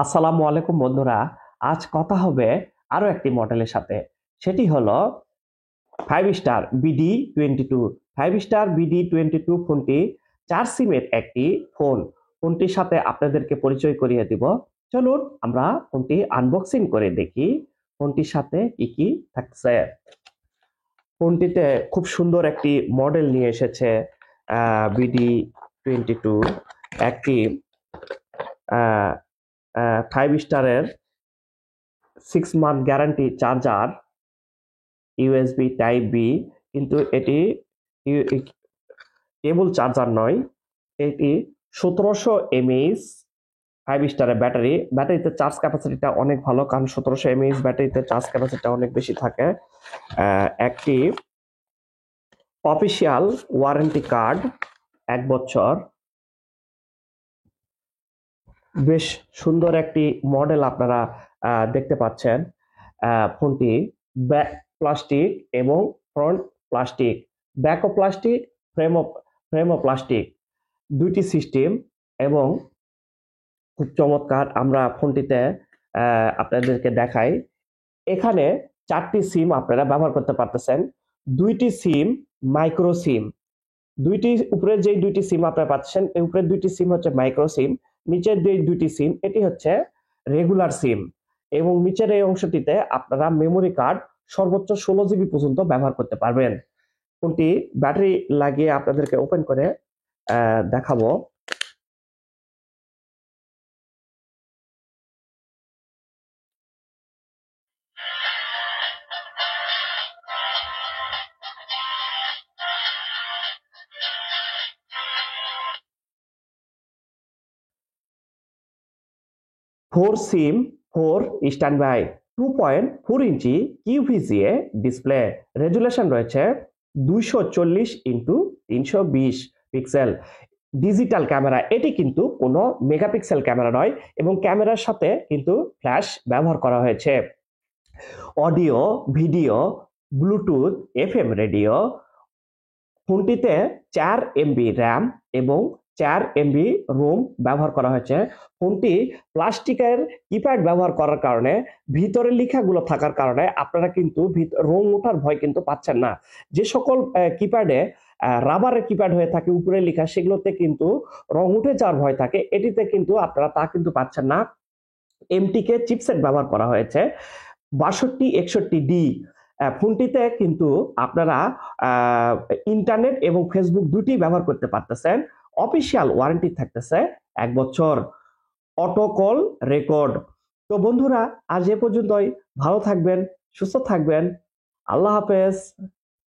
আসসালামু আলাইকুম বন্ধুরা। আজ কথা হবে আরো একটি মডেলের সাথে। সেটি হলো 5 স্টার BD22। 5 স্টার BD22 ফোনটি 4 সিমের একটি ফোন। ফোনটির সাথে আপনাদেরকে পরিচয় করিয়ে দিব। চলুন আমরা ফোনটি আনবক্সিং করে দেখি ফোনটির সাথে কি কি থাকছে। ফোনটিতে খুব সুন্দর একটি মডেল নিয়ে এসেছে BD22, একটি 5 স্টারের 6 month guarantee charger, USB Type-B, কিন্তু এটি কেবল চার্জার নয়, এটি 1700 mAh 5 স্টারের ব্যাটারিতে চার্জ ক্যাপাসিটিটা অনেক ভালো, কারণ 1700 mAh ব্যাটারিতে চার্জ ক্যাপাসিটিটা অনেক বেশি থাকে। একটি অফিসিয়াল ওয়ারেন্টি কার্ড 1 বছর। বেশ সুন্দর একটি মডেল আপনারা দেখতে পাচ্ছেন। ফোনটি ব্যাক প্লাস্টিক এবং ফ্রন্ট প্লাস্টিক, ব্যাকও প্লাস্টিক, ফ্রেমও প্লাস্টিক, দুইটি সিস্টেম এবং খুব চমৎকার। আমরা ফোনটিতে আপনাদেরকে দেখাই, এখানে 4টি সিম আপনারা ব্যবহার করতে পারতেছেন। 2টি সিম মাইক্রো সিম, উপরে যে 2টি সিম আপনারা পাচ্ছেন, এই উপরের 2টি সিম হচ্ছে মাইক্রো সিম, নিচের 2টি সিম এটি হচ্ছে রেগুলার সিম। এবং নিচের এই অংশটিতে আপনারা মেমোরি কার্ড সর্বোচ্চ 16 GB পর্যন্ত ব্যবহার করতে পারবেন। ফোনটি ব্যাটারি লাগিয়ে আপনাদেরকে ওপেন করে দেখাবো। Four SIM, 4 standby, 2.4 inch QVGA display, resolution রয়েছে 240x320 পিক্সেল। ডিজিটাল ক্যামেরা, এটি কিন্তু কোনো মেগাপিক্সেল ক্যামেরা নয় এবং ক্যামেরার সাথে কিন্তু ফ্ল্যাশ ব্যবহার করা হয়েছে। Audio, video, bluetooth, FM radio. ফোনটিতে 4 MB র্যাম এবং 4 MB রোম ব্যবহার করা হয়েছে। ফোনটি প্লাস্টিকের কিপ্যাড ব্যবহার করার কারণে, ভিতরে লেখাগুলো থাকার কারণে আপনারা কিন্তু রোম ওঠার ভয় কিন্তু পাচ্ছেন না। যে সকল কিপ্যাডে রাবারের কিপ্যাড হয়ে থাকে উপরে লেখা, সেগুলোতে কিন্তু রং উঠে যাওয়ার ভয় থাকে, এটিতে কিন্তু আপনারা তা কিন্তু পাচ্ছেন না। MTK চিপসেট ব্যবহার করা হয়েছে 6261D। ফোনটিতে কিন্তু আপনারা ইন্টারনেট এবং ফেসবুক দুটি ব্যবহার করতে পারতেছেন। অফিসিয়াল ওয়ারেন্টি থাকতেছে 1 বছর, অটো কল রেকর্ড। তো বন্ধুরা, আজ এ পর্যন্তই। ভালো থাকবেন, সুস্থ থাকবেন। আল্লাহ হাফেজ।